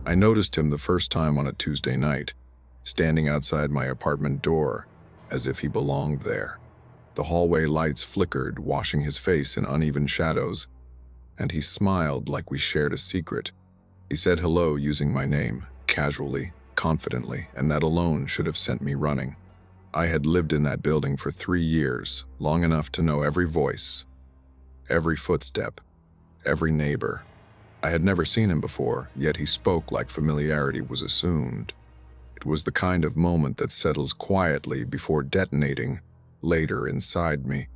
I noticed him the first time on a Tuesday night, standing outside my apartment door, as if he belonged there. The hallway lights flickered, washing his face in uneven shadows, and he smiled like we shared a secret. He said hello using my name, casually, confidently, and that alone should have sent me running. I had lived in that building for 3 years, long enough to know every voice, every footstep, every neighbor. I had never seen him before, yet he spoke like familiarity was assumed. It was the kind of moment that settles quietly before detonating later inside me.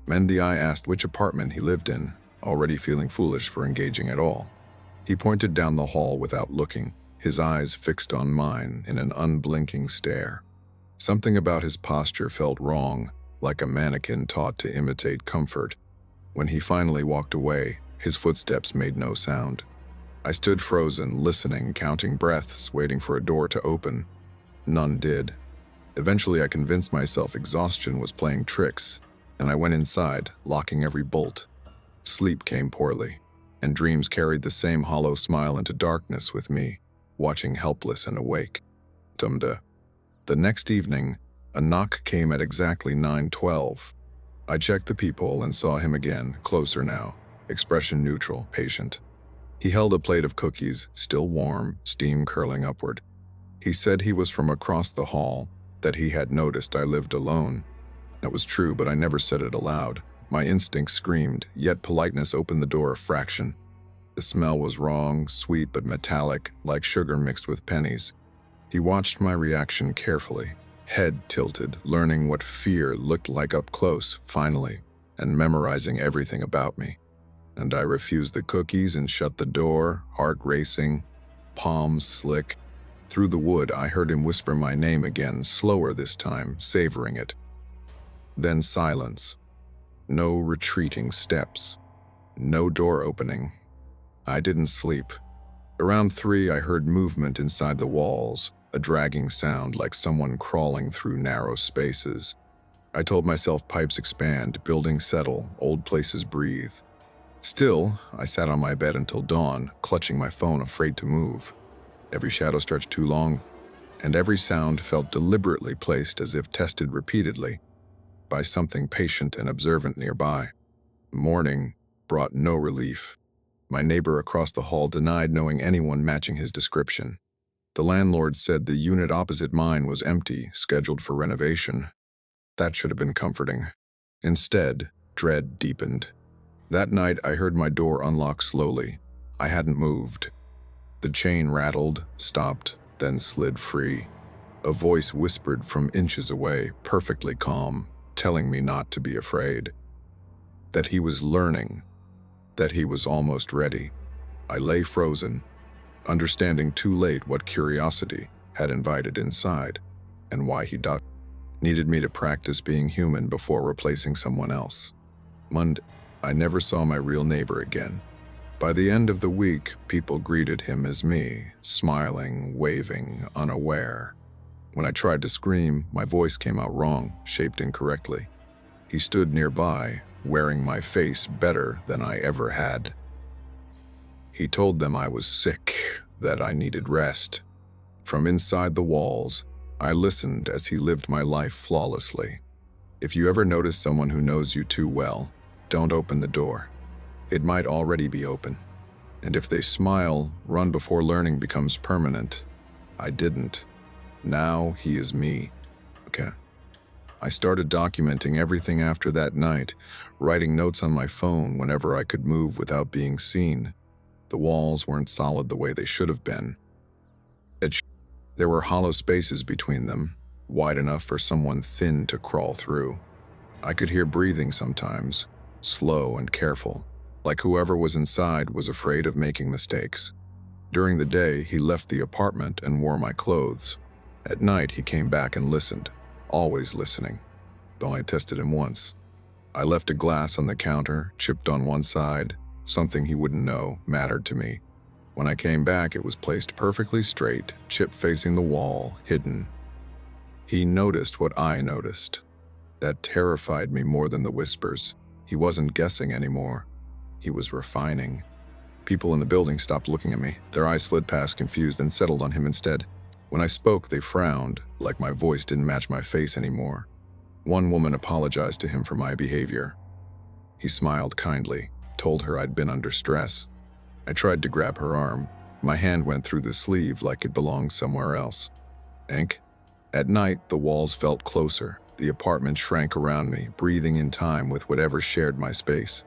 Mendy, I asked which apartment he lived in, already feeling foolish for engaging at all. He pointed down the hall without looking, his eyes fixed on mine in an unblinking stare. Something about his posture felt wrong, like a mannequin taught to imitate comfort. When he finally walked away, his footsteps made no sound. I stood frozen, listening, counting breaths, waiting for a door to open. None did. Eventually, I convinced myself exhaustion was playing tricks, and I went inside, locking every bolt. Sleep came poorly, and dreams carried the same hollow smile into darkness with me, watching helpless and awake. Tumda. The next evening, a knock came at exactly 9:12. I checked the peephole and saw him again, closer now, expression neutral, patient. He held a plate of cookies, still warm, steam curling upward. He said he was from across the hall, that he had noticed I lived alone. That was true, but I never said it aloud. My instinct screamed, yet politeness opened the door a fraction. The smell was wrong, sweet but metallic, like sugar mixed with pennies. He watched my reaction carefully, head tilted, learning what fear looked like up close, finally, and memorizing everything about me. And I refused the cookies and shut the door, heart racing, palms slick. Through the wood, I heard him whisper my name again, slower this time, savoring it. Then silence. No retreating steps. No door opening. I didn't sleep. Around 3, I heard movement inside the walls, a dragging sound like someone crawling through narrow spaces. I told myself pipes expand, buildings settle, old places breathe. Still, I sat on my bed until dawn, clutching my phone, afraid to move. Every shadow stretched too long, and every sound felt deliberately placed as if tested repeatedly by something patient and observant nearby. Morning brought no relief. My neighbor across the hall denied knowing anyone matching his description. The landlord said the unit opposite mine was empty, scheduled for renovation. That should have been comforting. Instead, dread deepened. That night, I heard my door unlock slowly. I hadn't moved. The chain rattled, stopped, then slid free. A voice whispered from inches away, perfectly calm, telling me not to be afraid. That he was learning. That he was almost ready. I lay frozen, understanding too late what curiosity had invited inside, and why he needed me to practice being human before replacing someone else. Monday, I never saw my real neighbor again. By the end of the week, people greeted him as me, smiling, waving, unaware. When I tried to scream, my voice came out wrong, shaped incorrectly. He stood nearby, wearing my face better than I ever had. He told them I was sick, that I needed rest. From inside the walls, I listened as he lived my life flawlessly. If you ever notice someone who knows you too well, don't open the door. It might already be open. And if they smile, run before learning becomes permanent. I didn't. Now he is me. Okay. I started documenting everything after that night, writing notes on my phone whenever I could move without being seen. The walls weren't solid the way they should have been. There were hollow spaces between them, wide enough for someone thin to crawl through. I could hear breathing sometimes, slow and careful, like whoever was inside was afraid of making mistakes. During the day, he left the apartment and wore my clothes. At night, he came back and listened, always listening, though I tested him once. I left a glass on the counter, chipped on one side. Something he wouldn't know mattered to me. When I came back, it was placed perfectly straight, chip facing the wall, hidden. He noticed what I noticed. That terrified me more than the whispers. He wasn't guessing anymore. He was refining. People in the building stopped looking at me. Their eyes slid past, confused, and settled on him instead. When I spoke, they frowned, like my voice didn't match my face anymore. One woman apologized to him for my behavior. He smiled kindly, told her I'd been under stress. I tried to grab her arm. My hand went through the sleeve like it belonged somewhere else. Ink. At night, the walls felt closer. The apartment shrank around me, breathing in time with whatever shared my space.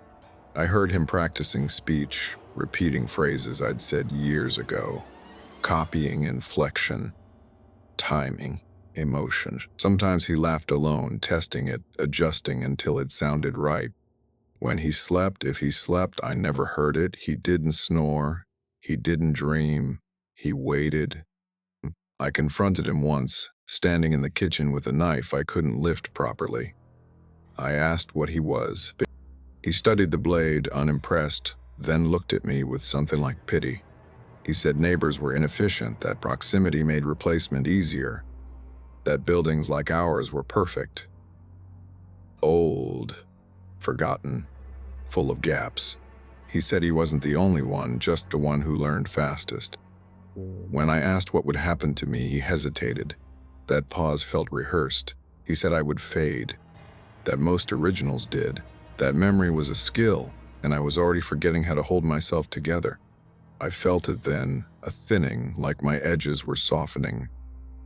I heard him practicing speech, repeating phrases I'd said years ago, copying inflection, timing, emotion. Sometimes he laughed alone, testing it, adjusting until it sounded right. When he slept, if he slept, I never heard it. He didn't snore. He didn't dream. He waited. I confronted him once, standing in the kitchen with a knife I couldn't lift properly. I asked what he was. He studied the blade, unimpressed, then looked at me with something like pity. He said neighbors were inefficient, that proximity made replacement easier, that buildings like ours were perfect. Old, forgotten, full of gaps. He said he wasn't the only one, just the one who learned fastest. When I asked what would happen to me, he hesitated. That pause felt rehearsed. He said I would fade, that most originals did. That memory was a skill, and I was already forgetting how to hold myself together. I felt it then, a thinning, like my edges were softening.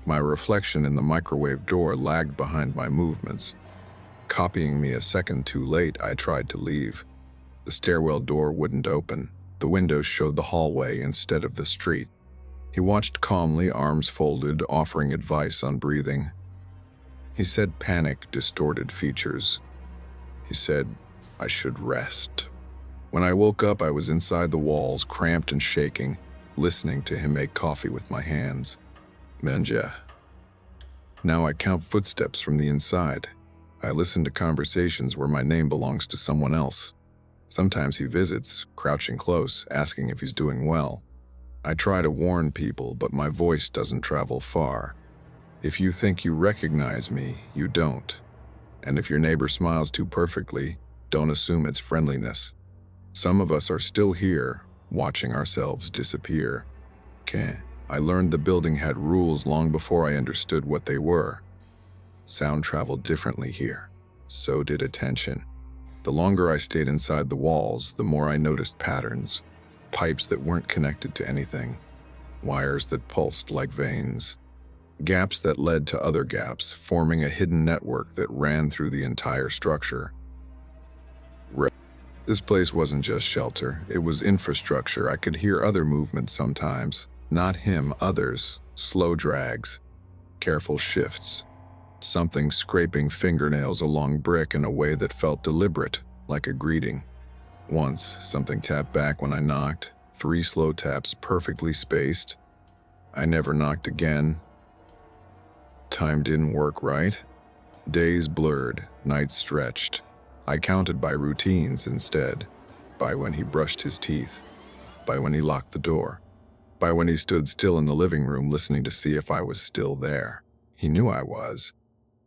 My reflection in the microwave door lagged behind my movements. Copying me a second too late, I tried to leave. The stairwell door wouldn't open. The windows showed the hallway instead of the street. He watched calmly, arms folded, offering advice on breathing. He said panic distorted features. He said I should rest. When I woke up, I was inside the walls, cramped and shaking, listening to him make coffee with my hands. Menja. Now I count footsteps from the inside. I listen to conversations where my name belongs to someone else. Sometimes he visits, crouching close, asking if he's doing well. I try to warn people, but my voice doesn't travel far. If you think you recognize me, you don't. And if your neighbor smiles too perfectly, don't assume it's friendliness. Some of us are still here, watching ourselves disappear. I learned the building had rules long before I understood what they were. Sound traveled differently here. So did attention. The longer I stayed inside the walls, the more I noticed patterns. Pipes that weren't connected to anything. Wires that pulsed like veins. Gaps that led to other gaps, forming a hidden network that ran through the entire structure. This place wasn't just shelter, it was infrastructure. I could hear other movements sometimes. Not him, others. Slow drags. Careful shifts. Something scraping fingernails along brick in a way that felt deliberate, like a greeting. Once, something tapped back when I knocked. 3 slow taps, perfectly spaced. I never knocked again. Time didn't work right. Days blurred, nights stretched. I counted by routines instead. By when he brushed his teeth. By when he locked the door. By when he stood still in the living room listening to see if I was still there. He knew I was.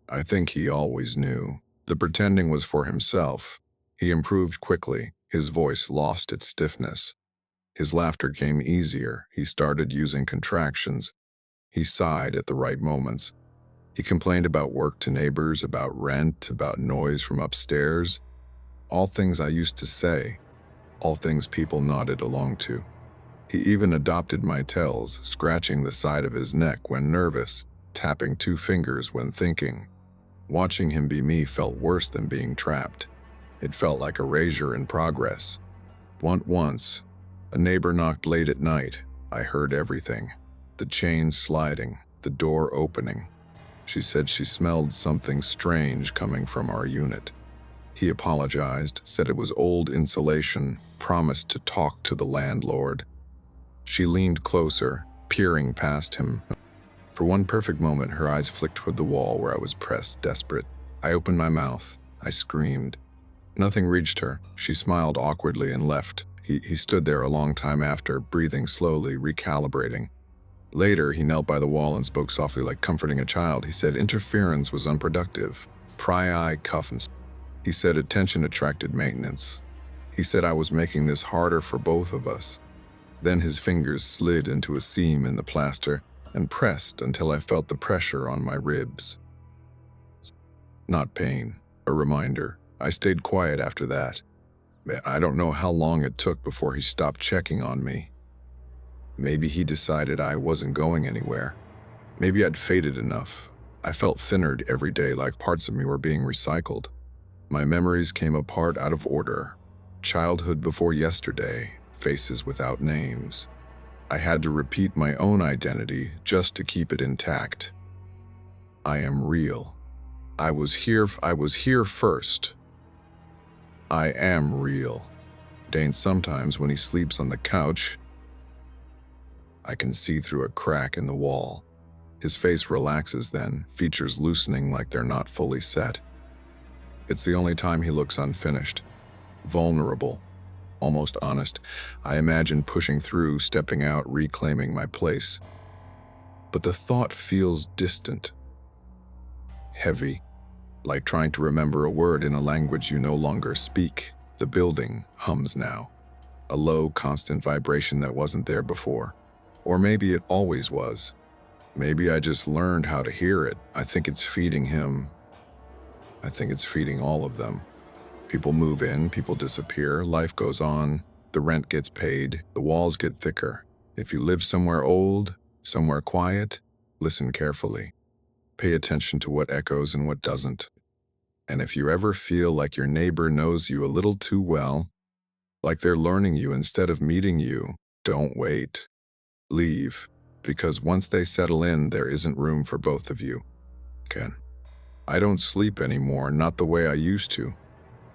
I think he always knew. The pretending was for himself. He improved quickly. His voice lost its stiffness. His laughter came easier. He started using contractions. He sighed at the right moments. He complained about work to neighbors, about rent, about noise from upstairs. All things I used to say. All things people nodded along to. He even adopted my tells, scratching the side of his neck when nervous, tapping 2 fingers when thinking. Watching him be me felt worse than being trapped. It felt like erasure in progress. Once, a neighbor knocked late at night. I heard everything. The chain sliding, the door opening. She said she smelled something strange coming from our unit. He apologized, said it was old insulation, promised to talk to the landlord. She leaned closer, peering past him. For one perfect moment, her eyes flicked toward the wall where I was pressed, desperate. I opened my mouth. I screamed. Nothing reached her. She smiled awkwardly and left. He stood there a long time after, breathing slowly, recalibrating. Later, he knelt by the wall and spoke softly like comforting a child. He said interference was unproductive. Pry eye, cuff, and... He said attention attracted maintenance. He said I was making this harder for both of us. Then his fingers slid into a seam in the plaster and pressed until I felt the pressure on my ribs. Not pain, a reminder. I stayed quiet after that. I don't know how long it took before he stopped checking on me. Maybe he decided I wasn't going anywhere. Maybe I'd faded enough. I felt thinner every day, like parts of me were being recycled. My memories came apart out of order. Childhood before yesterday, faces without names. I had to repeat my own identity just to keep it intact. I am real. I was here first. I am real. Dane, sometimes when he sleeps on the couch, I can see through a crack in the wall. His face relaxes then, features loosening like they're not fully set. It's the only time he looks unfinished. Vulnerable. Almost honest. I imagine pushing through, stepping out, reclaiming my place. But the thought feels distant. Heavy. Like trying to remember a word in a language you no longer speak. The building hums now. A low, constant vibration that wasn't there before. Or maybe it always was. Maybe I just learned how to hear it. I think it's feeding him. I think it's feeding all of them. People move in, people disappear, life goes on, the rent gets paid, the walls get thicker. If you live somewhere old, somewhere quiet, listen carefully. Pay attention to what echoes and what doesn't. And if you ever feel like your neighbor knows you a little too well, like they're learning you instead of meeting you, don't wait. Leave, because once they settle in, there isn't room for both of you. Ken. I don't sleep anymore, not the way I used to.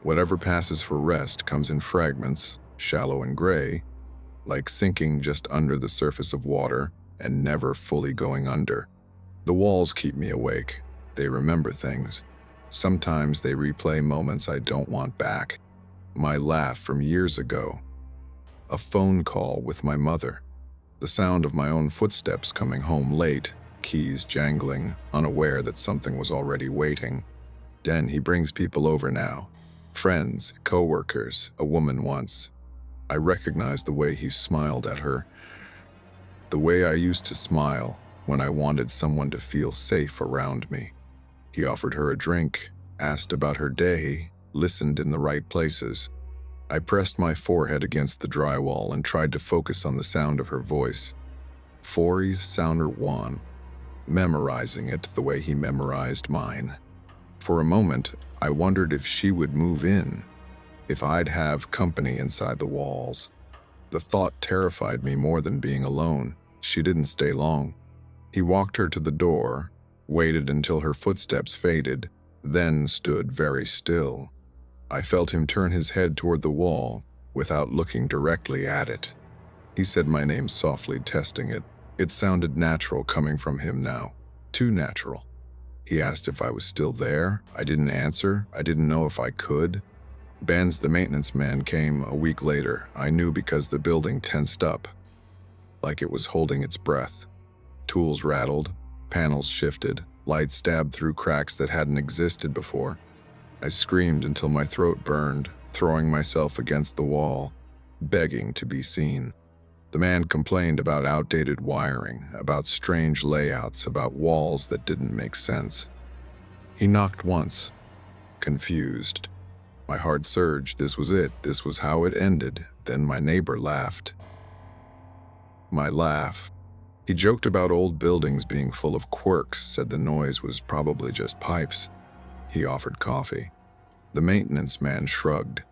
Whatever passes for rest comes in fragments, shallow and gray, like sinking just under the surface of water and never fully going under. The walls keep me awake. They remember things. Sometimes they replay moments I don't want back. My laugh from years ago. A phone call with my mother. The sound of my own footsteps coming home late, keys jangling, unaware that something was already waiting. Den, he brings people over now. Friends, co-workers, a woman once. I recognize the way he smiled at her. The way I used to smile when I wanted someone to feel safe around me. He offered her a drink, asked about her day, listened in the right places. I pressed my forehead against the drywall and tried to focus on the sound of her voice. Forey's sounder one, memorizing it the way he memorized mine. For a moment, I wondered if she would move in, if I'd have company inside the walls. The thought terrified me more than being alone. She didn't stay long. He walked her to the door, waited until her footsteps faded, then stood very still. I felt him turn his head toward the wall without looking directly at it. He said my name softly, testing it. It sounded natural coming from him now, too natural. He asked if I was still there. I didn't answer. I didn't know if I could. Benz, the maintenance man, came a week later. I knew because the building tensed up, like it was holding its breath. Tools rattled, panels shifted, light stabbed through cracks that hadn't existed before. I screamed until my throat burned, throwing myself against the wall, begging to be seen. The man complained about outdated wiring, about strange layouts, about walls that didn't make sense. He knocked once, confused. My heart surged. This was it. This was how it ended. Then my neighbor laughed. My laugh. He joked about old buildings being full of quirks, said the noise was probably just pipes. He offered coffee. The maintenance man shrugged.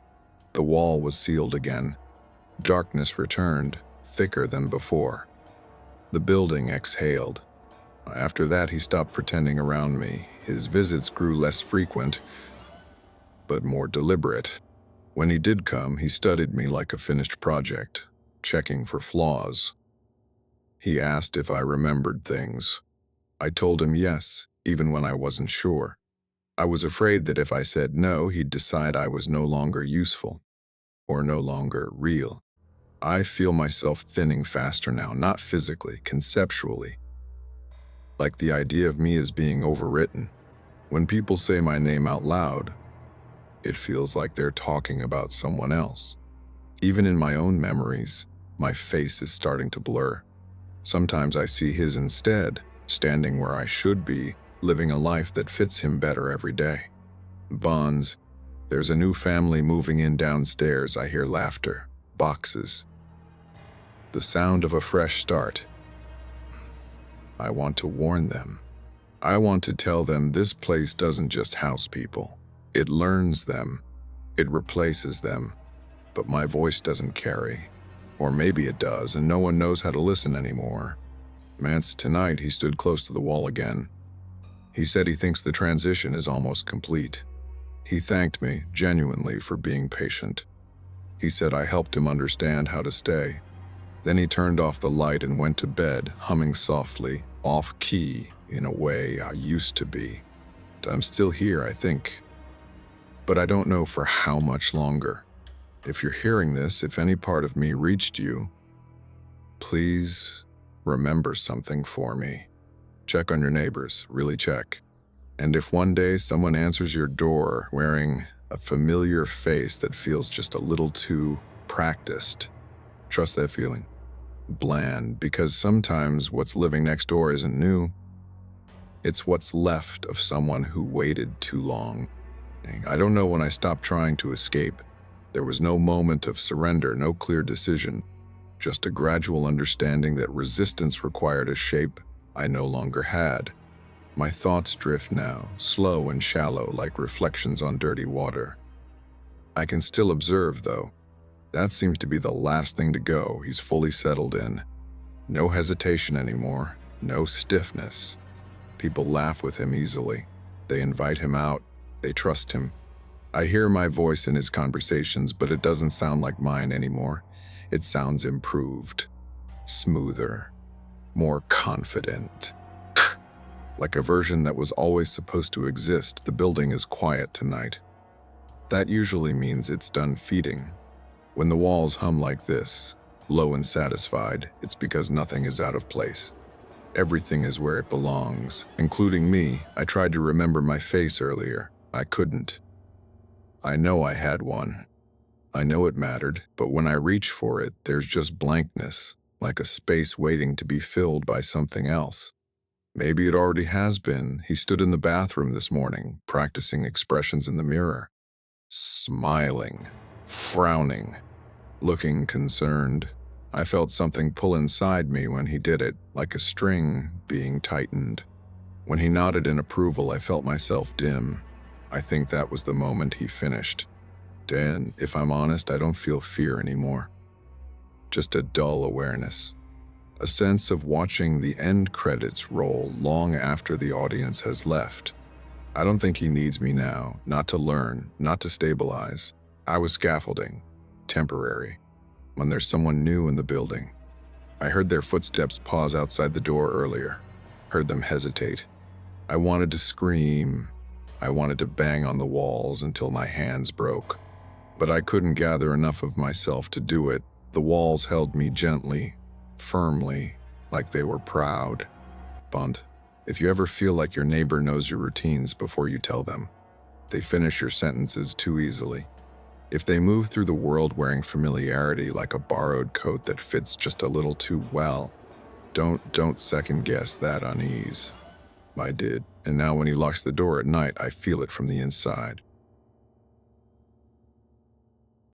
The wall was sealed again. Darkness returned, thicker than before. The building exhaled. After that, he stopped pretending around me. His visits grew less frequent, but more deliberate. When he did come, he studied me like a finished project, checking for flaws. He asked if I remembered things. I told him yes, even when I wasn't sure. I was afraid that if I said no, he'd decide I was no longer useful, or no longer real. I feel myself thinning faster now, not physically, conceptually. Like the idea of me is being overwritten. When people say my name out loud, It feels like they're talking about someone else. Even in my own memories, my face is starting to blur. Sometimes I see his instead, standing where I should be, living a life that fits him better every day. Bonds. There's a new family moving in downstairs. I hear laughter, boxes, the sound of a fresh start. I want to warn them. I want to tell them this place doesn't just house people. It learns them. It replaces them. But my voice doesn't carry. Or maybe it does, and no one knows how to listen anymore. Mance, tonight he stood close to the wall again. He said he thinks the transition is almost complete. He thanked me, genuinely, for being patient. He said I helped him understand how to stay. Then he turned off the light and went to bed, humming softly, off-key, in a way I used to be. I'm still here, I think. But I don't know for how much longer. If you're hearing this, if any part of me reached you, please remember something for me. Check on your neighbors, really check. And if one day someone answers your door wearing a familiar face that feels just a little too practiced, trust that feeling. Bland, because sometimes what's living next door isn't new. It's what's left of someone who waited too long. I don't know when I stopped trying to escape. There was no moment of surrender, no clear decision, just a gradual understanding that resistance required a shape I no longer had. My thoughts drift now, slow and shallow like reflections on dirty water. I can still observe, though. That seems to be the last thing to go. He's fully settled in. No hesitation anymore, no stiffness. People laugh with him easily. They invite him out. They trust him. I hear my voice in his conversations, but it doesn't sound like mine anymore. It sounds improved, smoother, more confident. Like a version that was always supposed to exist. The building is quiet tonight. That usually means it's done feeding. When the walls hum like this, low and satisfied, it's because nothing is out of place. Everything is where it belongs, including me. I tried to remember my face earlier. I couldn't. I know I had one. I know it mattered, but when I reach for it, there's just blankness, like a space waiting to be filled by something else. Maybe it already has been. He stood in the bathroom this morning, practicing expressions in the mirror. Smiling, frowning, looking concerned. I felt something pull inside me when he did it, like a string being tightened. When he nodded in approval, I felt myself dim. I think that was the moment he finished. Dan, if I'm honest, I don't feel fear anymore. Just a dull awareness. A sense of watching the end credits roll long after the audience has left. I don't think he needs me now, not to learn, not to stabilize. I was scaffolding, temporary, when there's someone new in the building. I heard their footsteps pause outside the door earlier, heard them hesitate. I wanted to scream. I wanted to bang on the walls until my hands broke. But I couldn't gather enough of myself to do it. The walls held me gently, firmly, like they were proud. Bunt, if you ever feel like your neighbor knows your routines before you tell them, they finish your sentences too easily. If they move through the world wearing familiarity like a borrowed coat that fits just a little too well, don't second-guess that unease. I did, and now when he locks the door at night, I feel it from the inside.